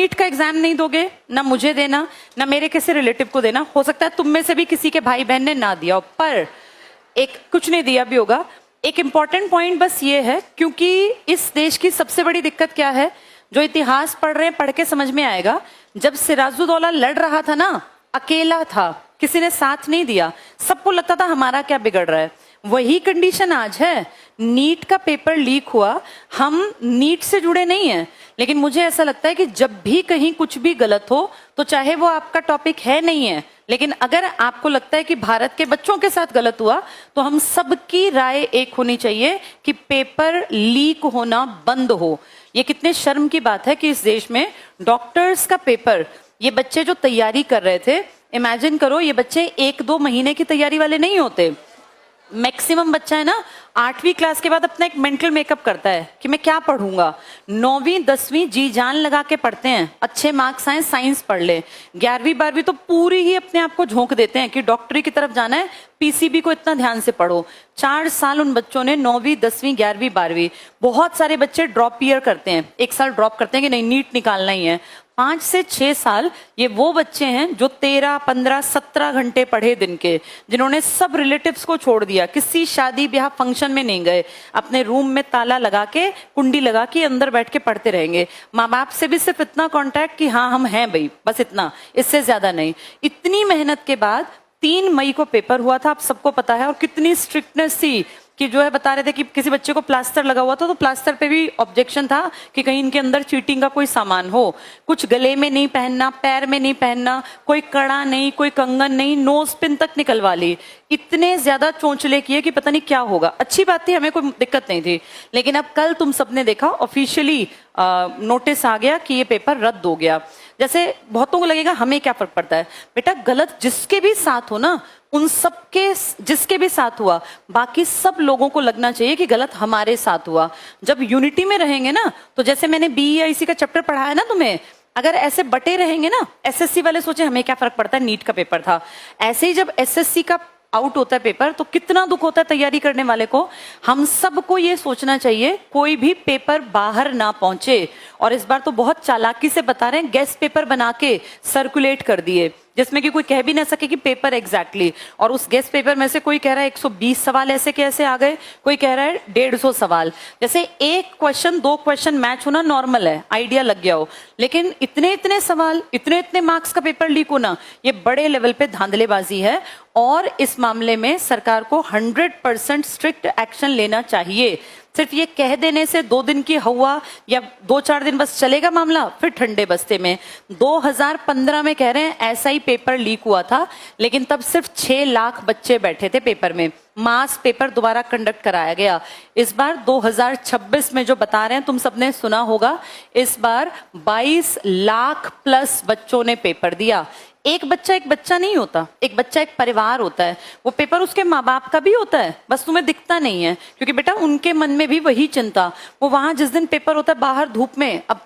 NEET का exam नहीं दोगे, ना मुझे देना, ना मेरे किसी रिलेटिव को देना। हो सकता है तुम में से भी किसी के भाई बहन ने ना दिया हो, पर एक कुछ नहीं दिया भी होगा। एक इंपॉर्टेंट पॉइंट बस ये है, क्योंकि इस देश की सबसे बड़ी दिक्कत क्या है, जो इतिहास पढ़ रहे हैं पढ़ के समझ में आएगा। जब सिराजुद्दौला लड़ रहा था ना, अकेला था, किसी ने साथ नहीं दिया, सबको लगता था हमारा क्या बिगड़ रहा है। वही कंडीशन आज है। नीट का पेपर लीक हुआ, हम नीट से जुड़े नहीं हैं, लेकिन मुझे ऐसा लगता है कि जब भी कहीं कुछ भी गलत हो, तो चाहे वो आपका टॉपिक है नहीं है, लेकिन अगर आपको लगता है कि भारत के बच्चों के साथ गलत हुआ, तो हम सबकी राय एक होनी चाहिए कि पेपर लीक होना बंद हो। ये कितने शर्म की बात है कि इस देश में डॉक्टर्स का पेपर, ये बच्चे जो तैयारी कर रहे थे, इमेजिन करो, ये बच्चे 1-2 महीने की तैयारी वाले नहीं होते। मैक्सिमम बच्चा है ना 8वीं क्लास के बाद अपना एक मेंटल मेकअप करता है कि मैं क्या पढ़ूंगा। 9वीं 10वीं जी जान लगा के पढ़ते हैं, अच्छे मार्क्स आए साइंस पढ़ ले। 11वीं 12वीं तो पूरी ही अपने आप को झोंक देते हैं कि डॉक्टरी की तरफ जाना है, पीसीबी को इतना ध्यान से पढ़ो। 4 साल उन बच्चों ने 9वीं 10वीं 11वीं 12वीं, बहुत सारे बच्चे ड्रॉप ईयर करते हैं, 1 साल ड्रॉप करते हैं कि नहीं नीट निकालना ही है। 5 से 6 साल ये वो बच्चे हैं जो 13, 15, 17 घंटे पढ़े दिन के, जिन्होंने सब रिलेटिव्स को छोड़ दिया, किसी शादी ब्याह फंक्शन में नहीं गए, अपने रूम में ताला लगा के कुंडी लगा के अंदर बैठ के पढ़ते रहेंगे। माँ बाप से भी सिर्फ इतना कांटेक्ट कि हाँ हम हैं भाई, बस इतना, इससे ज्यादा नहीं। इतनी मेहनत के बाद 3 मई को पेपर हुआ था, आप सबको पता है, और कितनी स्ट्रिक्टनेस थी कि जो है बता रहे थे कि किसी बच्चे को प्लास्टर लगा हुआ था, तो प्लास्टर पे भी ऑब्जेक्शन था कि कहीं इनके अंदर चीटिंग का कोई सामान हो। कुछ गले में नहीं पहनना, पैर में नहीं पहनना, कोई कड़ा नहीं, कोई कंगन नहीं, नोज पिन तक निकलवा ली। इतने ज्यादा चोंचले किए कि पता नहीं क्या होगा। अच्छी बात थी, हमें कोई दिक्कत नहीं थी, लेकिन अब कल तुम सबने देखा ऑफिशियली नोटिस आ गया कि ये पेपर रद्द हो गया। जैसे बहुतों को लगेगा हमें क्या फर्क पड़ता है, बेटा गलत जिसके भी साथ हो ना, उन सबके जिसके भी साथ हुआ, बाकी सब लोगों को लगना चाहिए कि गलत हमारे साथ हुआ। जब यूनिटी में रहेंगे ना, तो जैसे मैंने बीईआईसी का चैप्टर पढ़ा है ना तुम्हें, अगर ऐसे बटे रहेंगे ना, एसएससी वाले सोचे हमें क्या फर्क पड़ता है, नीट का पेपर था, ऐसे ही जब एसएससी का आउट होता है पेपर, तो कितना दुख होता है तैयारी करने वाले को। हम सबको ये सोचना चाहिए कोई भी पेपर बाहर ना पहुंचे। और इस बार तो बहुत चालाकी से बता रहे हैं, गेस्ट पेपर बना के सर्कुलेट कर दिए, जिसमें कि कोई कह भी ना सके कि पेपर एग्जैक्टली। और उस गेस्ट पेपर में से कोई कह रहा है 120 सवाल ऐसे कैसे आ गए, कोई कह रहा है 150 सवाल। जैसे एक क्वेश्चन 2 क्वेश्चन मैच होना नॉर्मल है, आइडिया लग गया हो, लेकिन इतने सवाल, इतने मार्क्स का पेपर लीक होना, ये बड़े लेवल पे धांधलेबाजी है। और इस मामले में सरकार को 100% स्ट्रिक्ट एक्शन लेना चाहिए। सिर्फ ये कह देने से 2 दिन की हवा या 2-4 दिन बस चलेगा मामला, फिर ठंडे बस्ते में। 2015 में कह रहे हैं ऐसा ही पेपर लीक हुआ था, लेकिन तब सिर्फ 6 लाख बच्चे बैठे थे पेपर में, मास पेपर दोबारा कंडक्ट कराया गया। इस बार 2026 में जो बता रहे हैं, तुम सबने सुना होगा, इस बार 22 लाख प्लस बच्चों ने पेपर दिया। एक बच्चा नहीं होता, एक बच्चा एक परिवार होता है। वो पेपर उसके माँ बाप का भी होता है, बस तुम्हें दिखता नहीं है, क्योंकि बेटा उनके मन में भी वही चिंता। वो वहां जिस दिन पेपर होता है बाहर धूप में, अब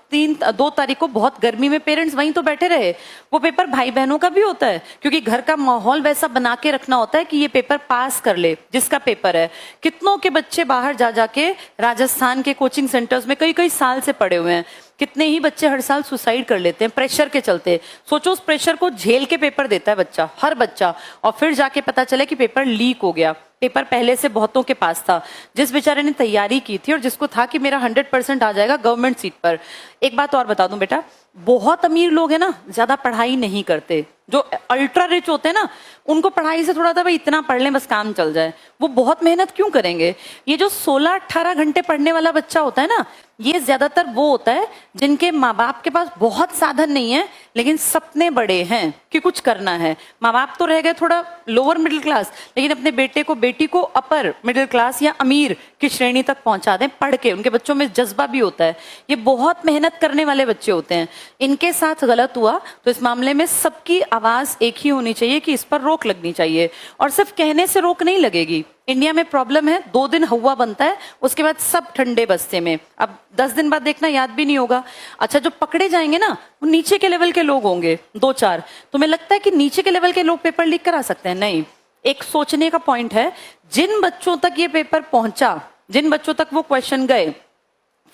2 तारीख को बहुत गर्मी में पेरेंट्स वहीं तो बैठे रहे। वो पेपर भाई बहनों का भी होता है, क्योंकि घर का माहौल वैसा बना के रखना होता है कि ये पेपर पास कर ले जिसका पेपर है। कितनों के बच्चे बाहर जा जाके राजस्थान के कोचिंग सेंटर्स में कई साल से पड़े हुए हैं। कितने ही बच्चे हर साल सुसाइड कर लेते हैं प्रेशर के चलते। सोचो उस प्रेशर को झेल के पेपर देता है बच्चा, हर बच्चा, और फिर जाके पता चले कि पेपर लीक हो गया। पेपर पहले से बहुतों के पास था, जिस बेचारे ने तैयारी की थी और जिसको था कि मेरा 100% आ जाएगा गवर्नमेंट सीट पर। एक बात और बता दूं बेटा, बहुत अमीर लोग हैं ना, ज्यादा पढ़ाई नहीं करते। जो अल्ट्रा रिच होते हैं ना, उनको पढ़ाई से थोड़ा था भाई इतना पढ़ लें बस काम चल जाए, वो बहुत मेहनत क्यों करेंगे। ये जो 16-18 घंटे पढ़ने वाला बच्चा होता है ना, ये ज्यादातर वो होता है जिनके माँ बाप के पास बहुत साधन नहीं है, लेकिन सपने बड़े हैं कि कुछ करना है। माँ बाप तो रह गए थोड़ा लोअर मिडिल क्लास, लेकिन अपने बेटे को बेटी को अपर मिडिल क्लास या अमीर की श्रेणी तक पहुंचा दें पढ़ के। उनके बच्चों में जज्बा भी होता है, ये बहुत मेहनत करने वाले बच्चे होते हैं। इनके साथ गलत हुआ तो इस मामले में सबकी आवाज एक ही होनी चाहिए कि इस पर रोक लगनी चाहिए। और सिर्फ कहने से रोक नहीं लगेगी। इंडिया में प्रॉब्लम है, 2 दिन हवा बनता है, उसके बाद सब ठंडे बस्ते में। अब 10 दिन बाद देखना याद भी नहीं होगा। अच्छा, जो पकड़े जाएंगे ना, वो नीचे के लेवल के लोग होंगे 2-4। तुम्हें लगता है कि नीचे के लेवल के लोग पेपर लीक करा सकते हैं? नहीं। एक सोचने का पॉइंट है, जिन बच्चों तक ये पेपर पहुंचा, जिन बच्चों तक वो क्वेश्चन गए,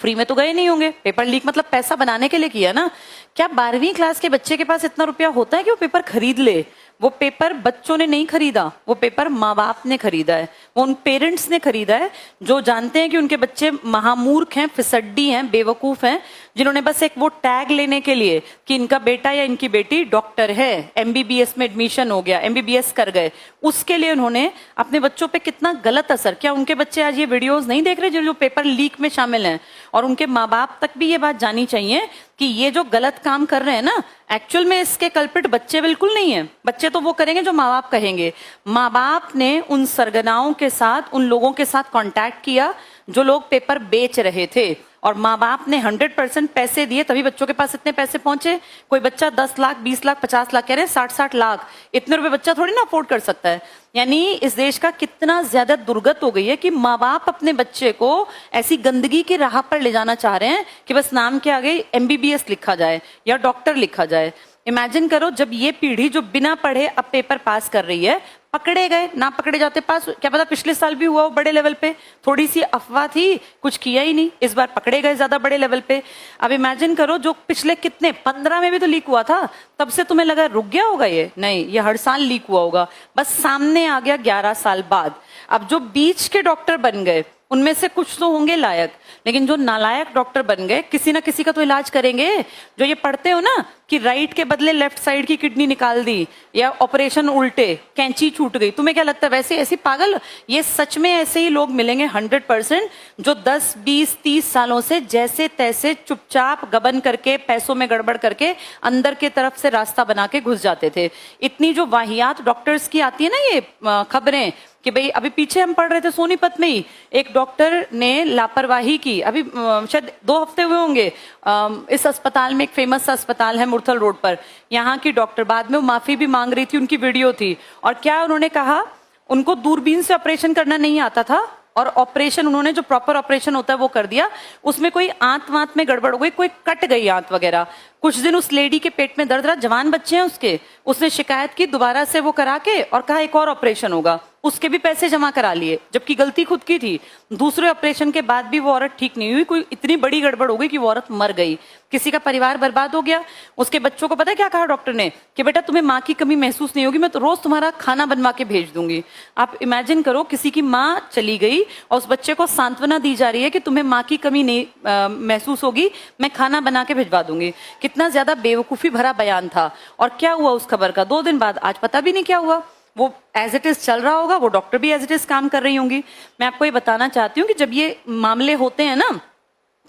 फ्री में तो गए नहीं होंगे। पेपर लीक मतलब पैसा बनाने के लिए किया ना। क्या 12वीं क्लास के बच्चे के पास इतना रुपया होता है कि वो पेपर खरीद ले? वो पेपर बच्चों ने नहीं खरीदा, वो पेपर माँ बाप ने खरीदा है, वो उन पेरेंट्स ने खरीदा है जो जानते हैं कि उनके बच्चे महामूर्ख हैं, फिसड्डी हैं, बेवकूफ हैं, जिन्होंने बस एक वो टैग लेने के लिए कि इनका बेटा या इनकी बेटी डॉक्टर है, एमबीबीएस में एडमिशन हो गया, एमबीबीएस कर गए, उसके लिए उन्होंने अपने बच्चों पे कितना गलत असर। क्या उनके बच्चे आज ये वीडियोस नहीं देख रहे जो पेपर लीक में शामिल हैं? और उनके माँ बाप तक भी ये बात जानी चाहिए कि ये जो गलत काम कर रहे हैं ना, एक्चुअल में इसके कल्पिट बच्चे बिल्कुल नहीं है। बच्चे तो वो करेंगे जो माँ बाप कहेंगे। माँ बाप ने उन सरगनाओं के साथ, उन लोगों के साथ कांटेक्ट किया जो लोग पेपर बेच रहे थे, और माँ बाप ने 100% पैसे दिए, तभी बच्चों के पास इतने पैसे पहुंचे। कोई बच्चा 10 लाख, 20 लाख, 50 लाख कह रहे हैं, 60-60 लाख, इतने रुपए बच्चा थोड़ी ना अफोर्ड कर सकता है। यानी इस देश का कितना ज्यादा दुर्गत हो गई है कि माँ बाप अपने बच्चे को ऐसी गंदगी की राह पर ले जाना चाह रहे हैं कि बस नाम के आगे एमबीबीएस लिखा जाए या डॉक्टर लिखा जाए। इमेजिन करो, जब ये पीढ़ी जो बिना पढ़े अब पेपर पास कर रही है, पकड़े गए, ना पकड़े जाते पास, क्या पता पिछले साल भी हुआ हो बड़े लेवल पे, थोड़ी सी अफवाह थी, कुछ किया ही नहीं, इस बार पकड़े गए ज्यादा बड़े लेवल पे। अब इमेजिन करो, जो पिछले कितने 15 में भी तो लीक हुआ था, तब से तुम्हें लगा रुक गया होगा ये? नहीं, ये हर साल लीक हुआ होगा, बस सामने आ गया 11 साल बाद। अब जो बीच के डॉक्टर बन गए उनमें से कुछ तो होंगे लायक, लेकिन जो नालायक डॉक्टर बन गए, किसी ना किसी का तो इलाज करेंगे। जो ये पढ़ते हो ना कि राइट के बदले लेफ्ट साइड की किडनी निकाल दी, या ऑपरेशन उल्टे, कैंची छूट गई, तुम्हें क्या लगता है वैसे ऐसी पागल? ये सच में ऐसे ही लोग मिलेंगे 100%, जो 10, 20, 30 सालों से जैसे तैसे चुपचाप गबन करके, पैसों में गड़बड़ करके अंदर के तरफ से रास्ता बना के घुस जाते थे। इतनी जो वाहियात डॉक्टर्स की आती है ना ये खबरें, कि भाई अभी पीछे हम पढ़ रहे थे सोनीपत में ही एक डॉक्टर ने लापरवाही की, अभी शायद 2 हफ्ते हुए होंगे, इस अस्पताल में, एक फेमस अस्पताल है मुरथल रोड पर, यहाँ की डॉक्टर, बाद में वो माफी भी मांग रही थी, उनकी वीडियो थी, और क्या उन्होंने कहा, उनको दूरबीन से ऑपरेशन करना नहीं आता था, और ऑपरेशन उन्होंने जो प्रॉपर ऑपरेशन होता है वो कर दिया, उसमें कोई आंत वांत में गड़बड़ हो गई, कोई कट गई आंत वगैरह, कुछ दिन उस लेडी के पेट में दर्द रहा, जवान बच्चे हैं उसके, उसने शिकायत की, दोबारा से वो करा के और कहा एक और ऑपरेशन होगा, उसके भी पैसे जमा करा लिए, जबकि गलती खुद की थी। दूसरे ऑपरेशन के बाद भी वो औरत ठीक नहीं हुई, कोई इतनी बड़ी गड़बड़ हो गई कि वो औरत मर गई, किसी का परिवार बर्बाद हो गया। उसके बच्चों को पता है क्या कहा डॉक्टर ने, कि बेटा तुम्हें माँ की कमी महसूस नहीं होगी, मैं तो रोज तुम्हारा खाना बनवा के भेज दूंगी। आप इमेजिन करो, किसी की माँ चली गई और उस बच्चे को सांत्वना दी जा रही है कि तुम्हें माँ की कमी नहीं महसूस होगी, मैं खाना बना के भिजवा दूंगी। कितना ज्यादा बेवकूफी भरा बयान था। और क्या हुआ उस खबर का 2 दिन बाद, आज पता भी नहीं क्या हुआ, वो एज इट इज चल रहा होगा, वो डॉक्टर भी एज इट इज काम कर रही होंगी। मैं आपको ये बताना चाहती हूँ कि जब ये मामले होते हैं ना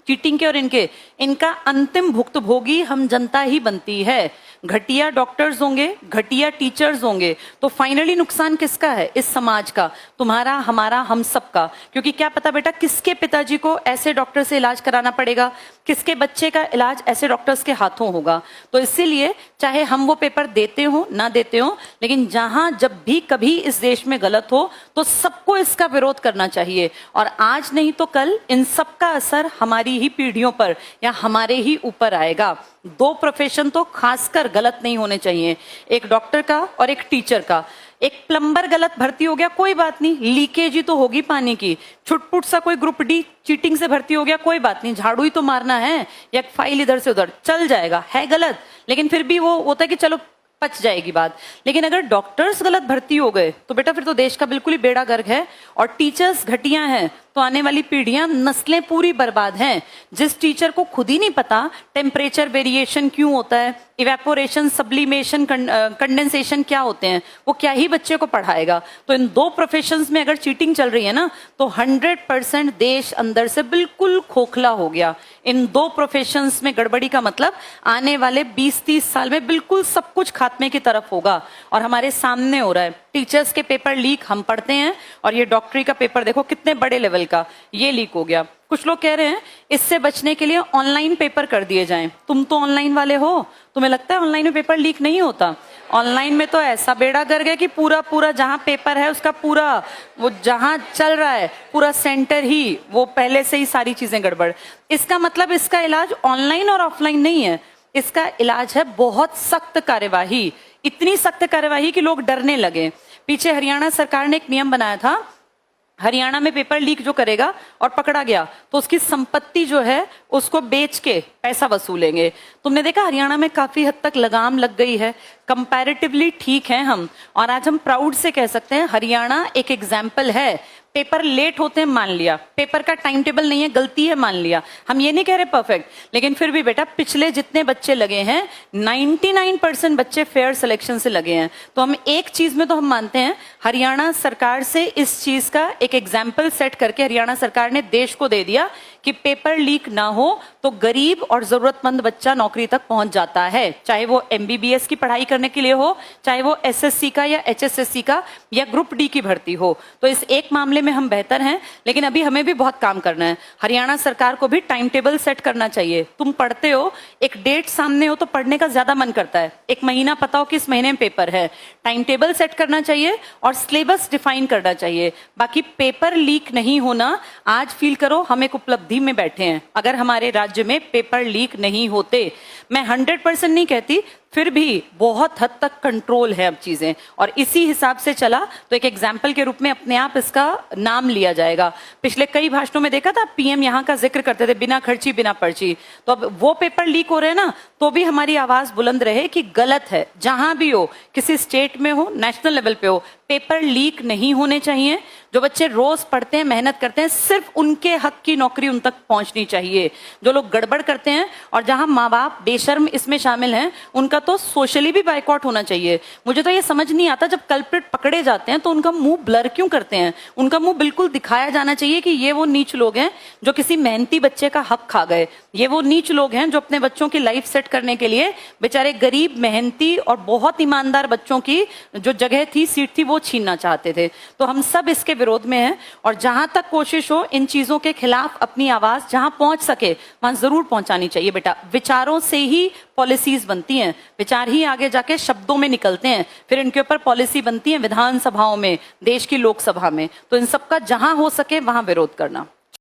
चीटिंग के और इनका अंतिम भुक्तभोगी हम जनता ही बनती है। घटिया डॉक्टर्स होंगे, घटिया टीचर्स होंगे, तो फाइनली नुकसान किसका है? इस समाज का, तुम्हारा, हमारा, हम सबका। क्योंकि क्या पता बेटा किसके पिताजी को ऐसे डॉक्टर से इलाज कराना पड़ेगा, किसके बच्चे का इलाज ऐसे डॉक्टर्स के हाथों होगा। तो इसीलिए चाहे हम वो पेपर देते हो ना देते हो, लेकिन जहां जब भी कभी इस देश में गलत हो तो सबको इसका विरोध करना चाहिए। और आज नहीं तो कल इन सबका असर हमारी ही पीढ़ियों पर या हमारे ही ऊपर आएगा। 2 प्रोफेशन तो खासकर गलत नहीं होने चाहिए, एक डॉक्टर का और एक टीचर का। एक प्लम्बर गलत भर्ती हो गया, कोई बात नहीं, लीकेज ही तो होगी पानी की। छुटपुट सा कोई ग्रुप डी चीटिंग से भर्ती हो गया, कोई बात नहीं, झाड़ू ही तो मारना है, या फाइल इधर से उधर चल जाएगा, है गलत, लेकिन फिर भी वो होता है कि चलो पच जाएगी बात। लेकिन अगर डॉक्टर्स गलत भर्ती हो गए तो बेटा फिर तो देश का बिल्कुल ही बेड़ा गर्क है। और टीचर्स घटिया हैं तो आने वाली पीढ़ियां, नस्लें पूरी बर्बाद हैं। जिस टीचर को खुद ही नहीं पता टेम्परेचर वेरिएशन क्यों होता है, इवेपोरेशन, सब्लिमेशन, कंडेंसेशन क्या होते हैं, वो क्या ही बच्चे को पढ़ाएगा। तो इन 2 प्रोफेशंस में अगर चीटिंग चल रही है ना, तो 100% देश अंदर से बिल्कुल खोखला हो गया। इन 2 प्रोफेशंस में गड़बड़ी का मतलब आने वाले 20-30 साल में बिल्कुल सब कुछ खात्मे की तरफ होगा, और हमारे सामने हो रहा है। टीचर्स के पेपर लीक हम पढ़ते हैं, और ये डॉक्टरी का पेपर देखो कितने बड़े लेवल का ये लीक हो गया। कुछ लोग कह रहे हैं इससे बचने के लिए ऑनलाइन पेपर कर दिए जाएं। तुम तो ऑनलाइन वाले हो, तुम्हें लगता है ऑनलाइन में पेपर लीक नहीं होता? ऑनलाइन में तो ऐसा बेड़ा गर्क है कि पूरा जहां पेपर है उसका पूरा वो जहां चल रहा है पूरा सेंटर ही वो पहले से ही सारी चीजें गड़बड़। इसका मतलब इसका इलाज ऑनलाइन और ऑफलाइन नहीं है, इसका इलाज है बहुत सख्त कार्यवाही। इतनी सख्त कार्यवाही कि लोग डरने लगे। पीछे हरियाणा सरकार ने एक नियम बनाया था हरियाणा में पेपर लीक जो करेगा और पकड़ा गया तो उसकी संपत्ति जो है उसको बेच के पैसा वसूलेंगे। तुमने देखा हरियाणा में काफी हद तक लगाम लग गई है, कंपैरेटिवली ठीक है हम, और आज हम प्राउड से कह सकते हैं हरियाणा एक एग्जाम्पल है। पेपर लेट होते हैं मान लिया, पेपर का टाइम टेबल नहीं है, गलती है मान लिया, हम ये नहीं कह रहे परफेक्ट, लेकिन फिर भी बेटा पिछले जितने बच्चे लगे हैं 99% बच्चे फेयर सिलेक्शन से लगे हैं। तो हम एक चीज में तो हम मानते हैं, हरियाणा सरकार से इस चीज का एक एग्जाम्पल सेट करके हरियाणा सरकार ने देश को दे दिया कि पेपर लीक ना हो तो गरीब और जरूरतमंद बच्चा नौकरी तक पहुंच जाता है, चाहे वो MBBS की पढ़ाई करने के लिए हो, चाहे वो SSC का या HSSC का या ग्रुप D की भर्ती हो। तो इस एक मामले में हम बेहतर हैं, लेकिन अभी हमें भी बहुत काम करना है। हरियाणा सरकार को भी टाइम टेबल सेट करना चाहिए। तुम पढ़ते हो, एक डेट सामने हो तो पढ़ने का ज्यादा मन करता है, एक महीना पता हो कि इस महीने में पेपर है, टाइम टेबल सेट करना चाहिए और सिलेबस डिफाइन करना चाहिए। बाकी पेपर लीक नहीं होना, आज फील करो हम एक उपलब्धि में बैठे हैं। अगर हमारे राज्य में पेपर लीक नहीं होते, मैं 100% नहीं कहती, फिर भी बहुत हद तक कंट्रोल है अब चीजें, और इसी हिसाब से चला तो एक एग्जाम्पल के रूप में अपने आप इसका नाम लिया जाएगा। पिछले कई भाषणों में देखा था PM यहाँ का जिक्र करते थे, बिना खर्ची बिना पर्ची। तो अब वो पेपर लीक हो रहे हैं ना, तो भी हमारी आवाज बुलंद रहे कि गलत है, जहां भी हो, किसी स्टेट में हो, नेशनल लेवल पे हो, पेपर लीक नहीं होने चाहिए। जो बच्चे रोज पढ़ते हैं, मेहनत करते हैं, सिर्फ उनके हक की नौकरी उन तक पहुंचनी चाहिए। जो लोग गड़बड़ करते हैं और जहां माँ बाप बेशर्म इसमें शामिल हैं, उनका तो सोशली भी बाइकआउट होना चाहिए। मुझे तो ये समझ नहीं आता, जब कल्प्रिट पकड़े जाते हैं तो उनका मुंह ब्लर क्यों करते हैं? उनका मुंह बिल्कुल दिखाया जाना चाहिए कि ये वो नीच लोग हैं जो किसी मेहनती बच्चे का हक खा गए, ये वो नीच लोग हैं जो अपने बच्चों की लाइफ सेट करने के लिए बेचारे गरीब, मेहनती और बहुत ईमानदार बच्चों की जो जगह थी, सीट थी, वो छीनना चाहते थे। तो हम सब इसके विरोध में हैं, और जहां तक कोशिश हो इन चीजों के खिलाफ अपनी आवाज जहां पहुंच सके वहां जरूर पहुंचानी चाहिए। बेटा विचारों से ही पॉलिसीज बनती हैं, विचार ही आगे जाके शब्दों में निकलते हैं, फिर इनके ऊपर पॉलिसी बनती है विधानसभाओं में, देश की लोकसभा में। तो इन सबका जहां हो सके वहां विरोध करना।